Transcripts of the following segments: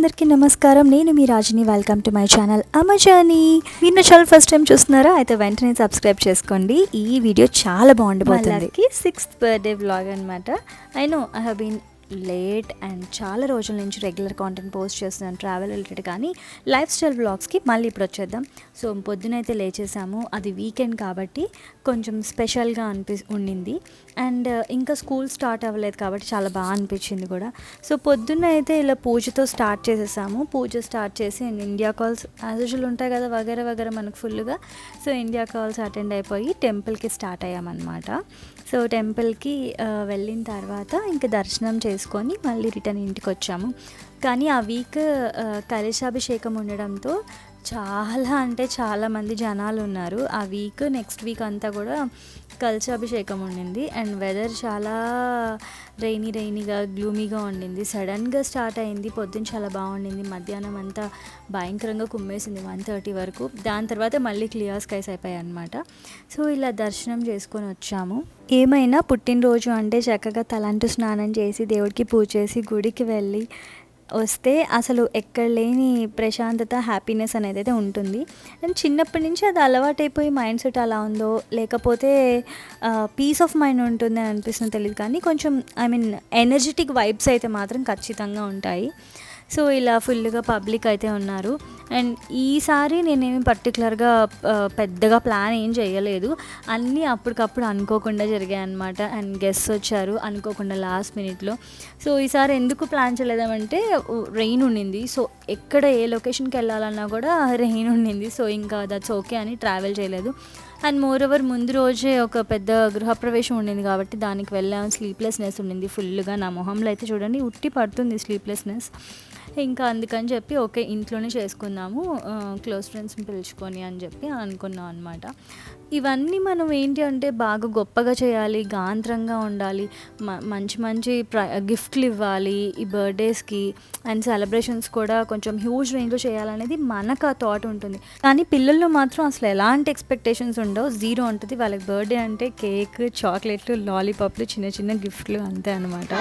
అందరికీ నమస్కారం. నేను మీ Rajani. Welcome to my channel అమజర్నీ. మీరు చాలా ఫస్ట్ టైం చూస్తున్నారా? అయితే వెంటనే సబ్స్క్రైబ్ చేసుకోండి. ఈ వీడియో చాలా బాగుండిపోతుంది. 6th బర్త్డే వ్లాగ్ అనమాట. I know I have been late and చాలా రోజుల నుంచి రెగ్యులర్ కాంటెంట్ పోస్ట్ చేస్తున్నాను ట్రావెల్ రిలేటెడ్, కానీ లైఫ్ స్టైల్ వ్లాగ్స్కి మళ్ళీ ఇప్పుడు వచ్చేద్దాం. సో పొద్దునైతే లేచేసాము, అది వీకెండ్ కాబట్టి కొంచెం స్పెషల్గా ఉండింది. అండ్ ఇంకా స్కూల్ స్టార్ట్ అవ్వలేదు కాబట్టి చాలా బాగా అనిపించింది కూడా. సో పొద్దున్న అయితే ఇలా పూజతో స్టార్ట్ చేసేసాము. పూజ స్టార్ట్ చేసి ఇండియా కాల్స్ యాజ్ యూజువల్ ఉంటాయి కదా, వగేరా వగేరా మనకు ఫుల్గా. సో ఇండియా కాల్స్ అటెండ్ అయిపోయి టెంపుల్కి స్టార్ట్ అయ్యామన్నమాట. సో టెంపుల్కి వెళ్ళిన తర్వాత ఇంకా దర్శనం చేసుకొని మళ్ళీ రిటర్న్ ఇంటికి వచ్చాము. కానీ ఆ వీక్ కలశాభిషేకం ఉండడంతో చాలా అంటే చాలామంది జనాలు ఉన్నారు. ఆ వీక్ నెక్స్ట్ వీక్ అంతా కూడా కలశాభిషేకం ఉండింది. అండ్ వెదర్ చాలా రైనీగా గ్లూమీగా ఉండింది. సడన్గా స్టార్ట్ అయింది. పొద్దున్న చాలా బాగుండింది, మధ్యాహ్నం అంతా భయంకరంగా కుమ్మేసింది 1:30 వరకు. దాని తర్వాత మళ్ళీ క్లియర్ స్కైస్ అయిపోయాయి అన్నమాట. సో ఇలా దర్శనం చేసుకొని వచ్చాము. ఏమైనా పుట్టినరోజు అంటే చక్కగా తలంటు స్నానం చేసి దేవుడికి పూజ చేసి గుడికి వెళ్ళి వస్తే అసలు ఎక్కడ లేని ప్రశాంతత, హ్యాపీనెస్ అనేది అయితే ఉంటుంది. అండ్ చిన్నప్పటి నుంచి అది అలవాటైపోయి మైండ్ సెట్ అలా ఉందో లేకపోతే పీస్ ఆఫ్ మైండ్ ఉంటుంది అని అనిపిస్తుంది తెలియదు, కానీ కొంచెం ఎనర్జెటిక్ వైబ్స్ అయితే మాత్రం ఖచ్చితంగా ఉంటాయి. సో ఇలా ఫుల్గా పబ్లిక్ అయితే ఉన్నారు. అండ్ ఈసారి నేనేమి పర్టికులర్గా పెద్దగా ప్లాన్ ఏం చేయలేదు, అన్నీ అప్పటికప్పుడు అనుకోకుండా జరిగాయి అన్నమాట. అండ్ గెస్ట్స్ వచ్చారు అనుకోకుండా లాస్ట్ మినిట్లో. సో ఈసారి ఎందుకు ప్లాన్ చేయలేదామంటే రెయిన్ ఉండింది. సో ఎక్కడ ఏ లొకేషన్కి వెళ్ళాలన్నా కూడా రెయిన్ ఉండింది. సో ఇంకా దట్స్ ఓకే అని ట్రావెల్ చేయలేదు. అండ్ మోరోవర్ ముందు రోజే ఒక పెద్ద గృహప్రవేశం ఉండింది కాబట్టి దానికి వెళ్ళాము. స్లీప్లెస్నెస్ ఉండింది ఫుల్గా. నా మొహంలో అయితే చూడండి ఉట్టి పడుతుంది స్లీప్లెస్నెస్. ఇంకా అందుకని చెప్పి ఓకే ఇంట్లోనే చేసుకుందాము క్లోజ్ ఫ్రెండ్స్ని పిలుచుకొని అని చెప్పి అనుకున్నాం అనమాట. ఇవన్నీ మనం ఏంటి అంటే బాగా గొప్పగా చేయాలి, గాంత్రంగా ఉండాలి, మంచి గిఫ్ట్లు ఇవ్వాలి ఈ బర్త్డేస్కి. అండ్ సెలబ్రేషన్స్ కూడా కొంచెం హ్యూజ్ రేంజ్లో చేయాలనేది మనకు ఆ థాట్ ఉంటుంది. కానీ పిల్లల్లో మాత్రం అసలు ఎలాంటి ఎక్స్పెక్టేషన్స్ ఉండవు, జీరో ఉంటుంది. వాళ్ళకి బర్త్డే అంటే కేక్, చాక్లెట్లు, లాలీపాప్లు, చిన్న చిన్న గిఫ్ట్లు అంతే అనమాట.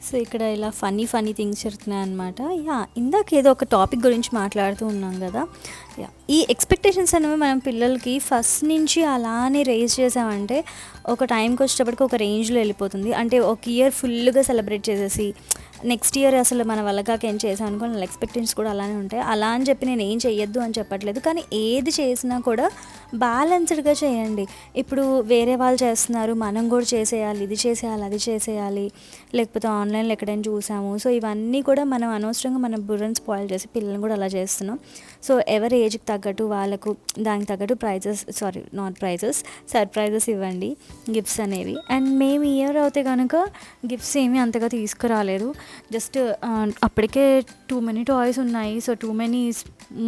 సో ఇక్కడ ఇలా ఫన్నీ థింగ్స్ జరుగుతున్నాయి అనమాట. ఇందాక ఏదో ఒక టాపిక్ గురించి మాట్లాడుతూ ఉన్నాం కదా. ఈ ఎక్స్పెక్టేషన్స్ అనేవి మనం పిల్లలకి ఫస్ట్ నుంచి అలానే రేజ్ చేసామంటే ఒక టైంకి వచ్చేటప్పటికి ఒక రేంజ్లో వెళ్ళిపోతుంది. అంటే ఒక ఇయర్ ఫుల్గా సెలబ్రేట్ చేసేసి నెక్స్ట్ ఇయర్ అసలు మన వల్లగాక ఏం చేసాం అనుకో, నా ఎక్స్పెక్టేషన్స్ కూడా అలానే ఉంటాయి. అలా అని చెప్పి నేను ఏం చెయ్యొద్దు అని చెప్పట్లేదు, కానీ ఏది చేసినా కూడా బ్యాలెన్స్డ్గా చేయండి. ఇప్పుడు వేరే వాళ్ళు చేస్తున్నారు, మనం కూడా చేసేయాలి, ఇది చేసేయాలి, అది చేసేయాలి, లేకపోతే ఆన్లైన్లో ఎక్కడైనా చూసాము. సో ఇవన్నీ కూడా మనం అనవసరంగా మన బుర్రని స్పాయిల్ చేసి పిల్లల్ని కూడా అలా చేస్తున్నాం. సో ఎవరి ఏజ్కి తగ్గట్టు వాళ్ళకు దానికి తగ్గట్టు సర్ప్రైజెస్ ఇవ్వండి, గిఫ్ట్స్ అనేవి. అండ్ మేము ఇయర్ అయితే కనుక గిఫ్ట్స్ ఏమీ అంతగా తీసుకురాలేదు. జస్ట్ అప్పటికే టూ మెనీ టాయ్స్ ఉన్నాయి. So too many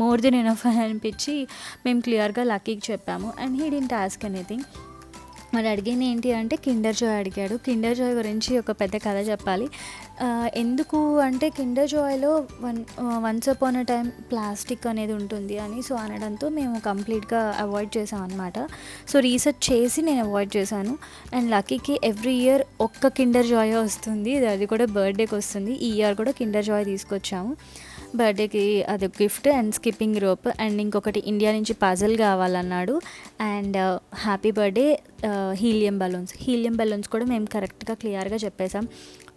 more than enough అనిపించి మేము క్లియర్గా లక్కీకి చెప్పాము. And he didn't ask anything. మరి అడిగింది ఏంటి అంటే కిండర్ జాయ్ అడిగాడు. కిండర్ జాయ్ గురించి ఒక పెద్ద కథ చెప్పాలి. ఎందుకు అంటే కిండర్ జాయ్లో once upon a time plastic అనేది ఉంటుంది అని సో అనడంతో మేము కంప్లీట్గా అవాయిడ్ చేసాం అనమాట. సో రీసెర్చ్ చేసి నేను అవాయిడ్ చేశాను. అండ్ లక్కీకి ఎవ్రీ ఇయర్ ఒక్క కిండర్ జాయ్ వస్తుంది, అది కూడా బర్త్డేకి వస్తుంది. ఈ ఇయర్ కూడా కిండర్ జాయ్ తీసుకొచ్చాము బర్త్డేకి, అది gift. And skipping rope and ఇంకొకటి ఇండియా నుంచి పజల్ కావాలన్నాడు. And happy birthday helium balloons కూడా మేము కరెక్ట్గా క్లియర్గా చెప్పేసాం.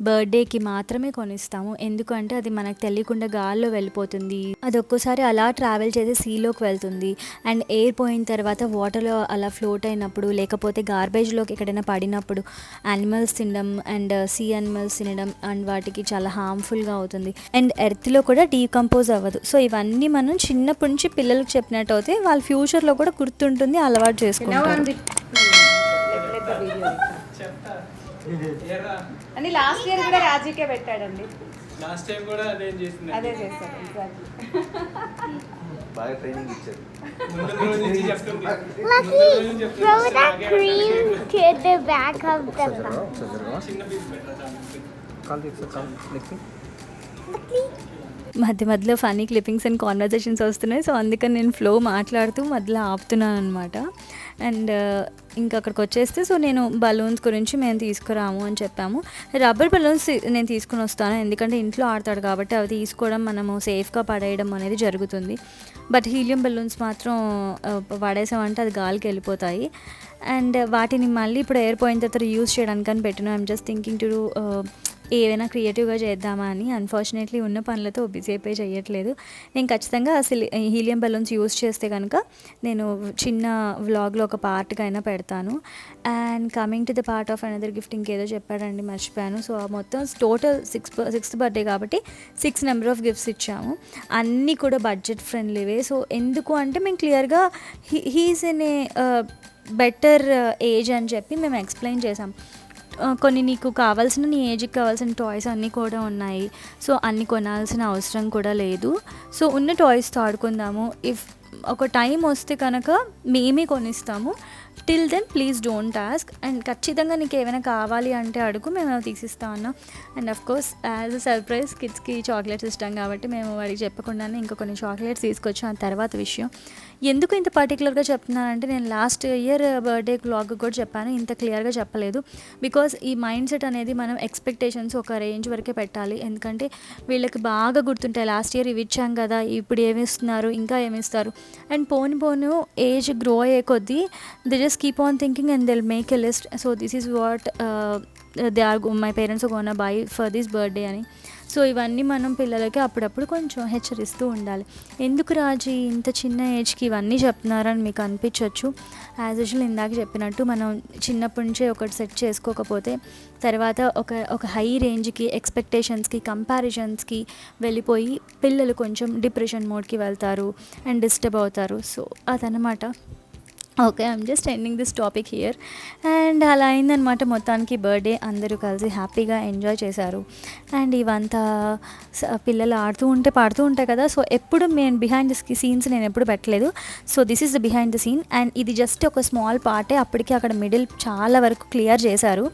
బర్త్డేకి మాత్రమే కొనిస్తాము, ఎందుకంటే అది మనకు తెలియకుండా గాల్లో వెళ్ళిపోతుంది. అది ఒక్కోసారి అలా ట్రావెల్ చేసి సీలోకి వెళ్తుంది. అండ్ ఎయిర్ పోయిన తర్వాత వాటర్లో అలా ఫ్లోట్ అయినప్పుడు లేకపోతే గార్బేజ్లోకి ఎక్కడైనా పడినప్పుడు యానిమల్స్ తినడం అండ్ సీ యానిమల్స్ తినడం అండ్ వాటికి చాలా హార్మ్ఫుల్గా అవుతుంది. అండ్ ఎర్త్లో కూడా డీకంపోజ్ అవ్వదు. సో ఇవన్నీ మనం చిన్నప్పటి నుంచి పిల్లలకు చెప్పినట్టు అయితే వాళ్ళ ఫ్యూచర్లో కూడా గుర్తుంటుంది, అలవాటు చేసుకుంటారు. అని లాస్ట్ ఇయర్ కూడా రాజీకే పెట్టాడండి. లాస్ట్ టైం కూడా అదే చేశాడు. బాగా ట్రైనింగ్ ఇచ్చారు. Lucky, throw that cream to the back of the bus. మధ్య మధ్యలో ఫనీ క్లిప్పింగ్స్ అండ్ కాన్వర్జేషన్స్ వస్తున్నాయి. సో అందుకని నేను ఫ్లో మాట్లాడుతూ మధ్యలో ఆపుతున్నాను అనమాట. అండ్ ఇంకా అక్కడికి వచ్చేస్తే సో నేను బలూన్స్ గురించి మేము తీసుకురాము అని చెప్పాము. రబ్బర్ బలూన్స్ నేను తీసుకుని వస్తాను, ఎందుకంటే ఇంట్లో ఆడతాడు కాబట్టి అవి తీసుకోవడం మనము సేఫ్గా పడేయడం అనేది జరుగుతుంది. బట్ హీలియం బలూన్స్ మాత్రం పడేసామంటే అది గాలికి వెళ్ళిపోతాయి. అండ్ వాటిని మళ్ళీ ఇప్పుడు ఎయిర్ పోయిన తర్వాత యూస్ చేయడానికి అని పెట్టినా. ఐఎమ్ జస్ట్ థింకింగ్ టు ఏవైనా క్రియేటివ్గా చేద్దామా అని. అన్ఫార్చునేట్లీ ఉన్న పనులతో బిజీ అయిపోయి చేయట్లేదు. నేను ఖచ్చితంగా అసలు హీలియం బలూన్స్ యూస్ చేస్తే కనుక నేను చిన్న వ్లాగ్లో ఒక పార్ట్గా అయినా పెడతాను. And coming to the part of another gift, ఇంకేదో చెప్పాడండి మర్చిపోయాను. సో మొత్తం టోటల్ సిక్స్త్ బర్త్డే కాబట్టి 6 నెంబర్ ఆఫ్ గిఫ్ట్స్ ఇచ్చాము. అన్నీ కూడా బడ్జెట్ ఫ్రెండ్లీవే. సో ఎందుకు అంటే మేము క్లియర్గా he's in a better age అని చెప్పి మేము ఎక్స్ప్లెయిన్ చేసాం. కొన్ని నీకు కావాల్సిన నీ ఏజ్కి కావాల్సిన టాయ్స్ అన్నీ కూడా ఉన్నాయి. సో అన్నీ కొనాల్సిన అవసరం కూడా లేదు. సో ఉన్న టాయ్స్తో ఆడుకుందాము. ఇఫ్ ఒక టైం వస్తే కనుక మేమే కొనిస్తాము. Till then please don't ask. And ఖచ్చితంగా నీకు ఏమైనా కావాలి అంటే అడుగు, మేము తీసిస్తా అన్నాం. And of course as a surprise కిడ్స్కి చాక్లెట్స్ ఇష్టం కాబట్టి మేము వాడికి చెప్పకుండానే ఇంకా కొన్ని చాక్లెట్స్ తీసుకొచ్చాం. ఆ తర్వాత విషయం ఎందుకు ఇంత పర్టికులర్గా చెప్తున్నానంటే, నేను లాస్ట్ ఇయర్ బర్త్డే వ్లాగ్ కూడా చెప్పాను, ఇంత క్లియర్గా చెప్పలేదు. బికాజ్ ఈ మైండ్ సెట్ అనేది మనం ఎక్స్పెక్టేషన్స్ ఒక రేంజ్ వరకే పెట్టాలి. ఎందుకంటే వీళ్ళకి బాగా గుర్తుంటాయి, లాస్ట్ ఇయర్ ఇవి ఇచ్చాం కదా, ఇప్పుడు ఏమి ఇస్తున్నారు, ఇంకా ఏమి ఇస్తారు. అండ్ పోను ఏజ్ గ్రో అయ్యే కొద్దీ they just keep on thinking and they'll make a list. So this is what my parents gonna buy for this birthday అని. సో ఇవన్నీ మనం పిల్లలకి అప్పుడప్పుడు కొంచెం హెచ్చరిస్తూ ఉండాలి. ఎందుకు రాజీ ఇంత చిన్న ఏజ్కి ఇవన్నీ చెప్తున్నారని మీకు అనిపించవచ్చు. యాజ్ యూజువల్ ఇందాక చెప్పినట్టు మనం చిన్నప్పటి నుంచే ఒకటి సెట్ చేసుకోకపోతే తర్వాత ఒక హై రేంజ్కి ఎక్స్పెక్టేషన్స్కి కంపారిజన్స్కి వెళ్ళిపోయి పిల్లలు కొంచెం డిప్రెషన్ మోడ్కి వెళ్తారు అండ్ డిస్టర్బ్ అవుతారు. సో అదనమాట. Okay, I'm just ending this topic here. And అలా అయిందనమాట. మొత్తానికి బర్త్డే అందరూ కలిసి హ్యాపీగా ఎంజాయ్ చేశారు. అండ్ ఇవంతా పిల్లలు ఆడుతూ ఉంటే పాడుతూ ఉంటాయి కదా. సో ఎప్పుడు నేను బిహైండ్ ది సీన్స్ నేను ఎప్పుడు పెట్టలేదు. So this is the behind the scene. And ఇది జస్ట్ ఒక స్మాల్ పార్టే. అప్పటికి అక్కడ మిడిల్ చాలా వరకు క్లియర్ చేశారు.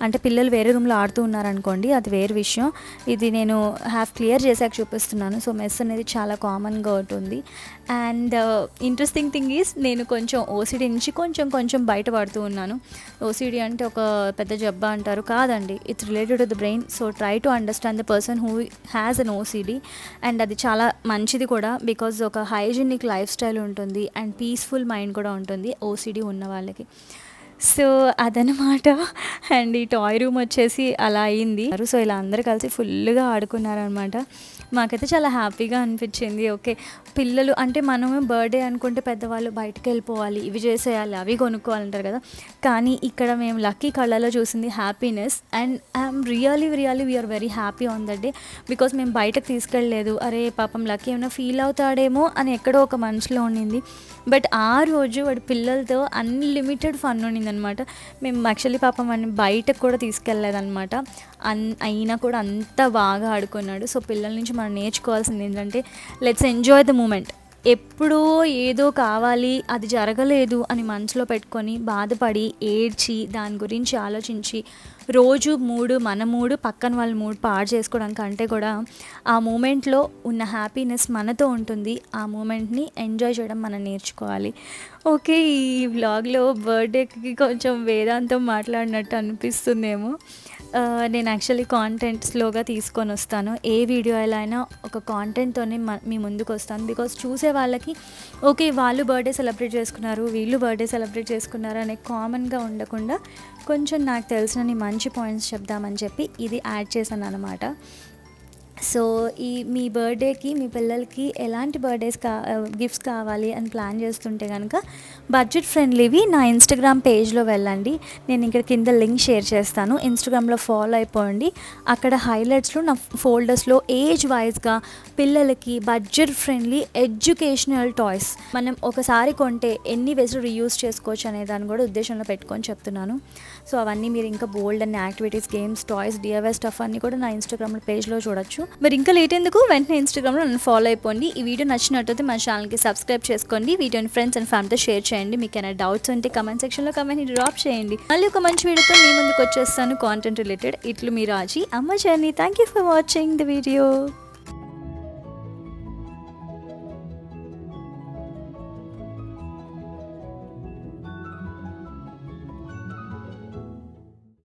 అంటే పిల్లలు వేరే రూమ్లో ఆడుతూ ఉన్నారనుకోండి, అది వేరే విషయం. ఇది నేను హాఫ్ క్లియర్ చేశాక చూపిస్తున్నాను. సో మెస్ అనేది చాలా కామన్గా ఉంటుంది. అండ్ ఇంట్రెస్టింగ్ థింగ్ ఈజ్ నేను కొంచెం ఓసిడీ నుంచి కొంచెం బయటపడుతూ ఉన్నాను. ఓసిడీ అంటే ఒక పెద్ద జబ్బా అంటారు, కాదండి, it's related to the brain. So try to understand the person who has an OCD. And అది చాలా మంచిది కూడా, బికాజ్ ఒక హైజీనిక్ లైఫ్ స్టైల్ ఉంటుంది అండ్ పీస్ఫుల్ మైండ్ కూడా ఉంటుంది ఓసిడీ ఉన్న వాళ్ళకి. సో అదనమాట. అండ్ ఈ టాయ్ రూమ్ వచ్చేసి అలా అయింది. సో ఇలా అందరూ కలిసి ఫుల్గా ఆడుకున్నారనమాట. మాకైతే చాలా హ్యాపీగా అనిపించింది. ఓకే, పిల్లలు అంటే మనము బర్త్డే అనుకుంటే పెద్దవాళ్ళు బయటకు వెళ్ళిపోవాలి, ఇవి చేసేయాలి, అవి కొనుక్కోవాలంటారు కదా. కానీ ఇక్కడ మేము లక్కీ కళ్ళలో చూసింది happiness. And I'm really we're very happy on that day. Because మేము బయటకు తీసుకెళ్ళలేదు. అరే పాపం లక్కీ ఏమైనా ఫీల్ అవుతాడేమో అని ఎక్కడో ఒక మనసులో ఉండింది. బట్ ఆ రోజు వాడి పిల్లలతో అన్లిమిటెడ్ ఫన్ ఉండిందనమాట. మేము యాక్చువల్లీ పాపం అని బయటకు కూడా తీసుకెళ్ళలేదన్నమాట. అయినా కూడా అంత బాగా ఆడుకున్నాడు. సో పిల్లల నుంచి మనం నేర్చుకోవాల్సింది ఏంటంటే, లెట్స్ ఎంజాయ్ ద మూమెంట్. ఎప్పుడో ఏదో కావాలి, అది జరగలేదు అని మనసులో పెట్టుకొని బాధపడి ఏడ్చి దాని గురించి ఆలోచించి రోజు మన మూడు పక్కన వాళ్ళ మూడు పాడు చేసుకోవడం కంటే కూడా ఆ మూమెంట్లో ఉన్న హ్యాపీనెస్ మనతో ఉంటుంది. ఆ మూమెంట్ని ఎంజాయ్ చేయడం మనం నేర్చుకోవాలి. ఓకే, ఈ వ్లాగ్లో బర్త్డేకి కొంచెం వేదాంతం మాట్లాడినట్టు అనిపిస్తుందేమో. నేను యాక్చువల్లీ కాంటెంట్ స్లోగా తీసుకొని వస్తాను. ఏ వీడియో ఎలా అయినా ఒక కాంటెంట్తోనే మీ ముందుకు వస్తాను. బికాస్ చూసే వాళ్ళకి ఓకే వాళ్ళు బర్త్డే సెలబ్రేట్ చేసుకున్నారు, వీళ్ళు బర్త్డే సెలబ్రేట్ చేసుకున్నారు అనే కామన్గా ఉండకుండా కొంచెం నాకు తెలిసిన మంచి పాయింట్స్ చెప్దామని చెప్పి ఇది యాడ్ చేశాను అనమాట. సో మీ బర్త్డేకి మీ పిల్లలకి ఎలాంటి గిఫ్ట్స్ కావాలి అని ప్లాన్ చేస్తుంటే కనుక బడ్జెట్ ఫ్రెండ్లీవి నా ఇన్స్టాగ్రామ్ పేజ్లో వెళ్ళండి. నేను ఇక్కడ కింద లింక్ షేర్ చేస్తాను. ఇన్స్టాగ్రామ్లో ఫాలో అయిపోండి. అక్కడ హైలైట్స్లో నా ఫోల్డర్స్లో ఏజ్ వైజ్గా పిల్లలకి బడ్జెట్ ఫ్రెండ్లీ ఎడ్యుకేషనల్ టాయ్స్ మనం ఒకసారి కొంటే ఎన్ని వేసులు రీయూజ్ చేసుకోవచ్చు అనే దాన్ని కూడా ఉద్దేశంలో పెట్టుకొని చెప్తున్నాను. సో అవన్నీ మీరు ఇంకా బోల్డ్ అన్ని activities, games, toys, DIY stuff అన్నీ కూడా నా ఇన్స్టాగ్రామ్ పేజ్లో చూడొచ్చు. మరి ఇంకా లేట్ ఎందుకు, వెంటనే ఇన్స్టాగ్రామ్లో నన్ను ఫాలో అయిపోండి. ఈ వీడియో నచ్చినట్టయితే మన ఛానల్కి సబ్స్క్రైబ్ చేసుకోండి. వీడియోని ఫ్రెండ్స్ అండ్ ఫ్యామిలీతో షేర్ చేయండి. మీకు ఏమైనా డౌట్స్ ఉంటే కమెంట్ సెక్షన్లో కమెంట్ని డ్రాప్ చేయండి. మళ్ళీ ఒక మంచి వీడియోతో మీ ముందుకు వచ్చేస్తాను, కాంటెంట్ రిలేటెడ్. ఇట్లు మీ రాజీ, అమ్మ journey. Thank you for watching the video.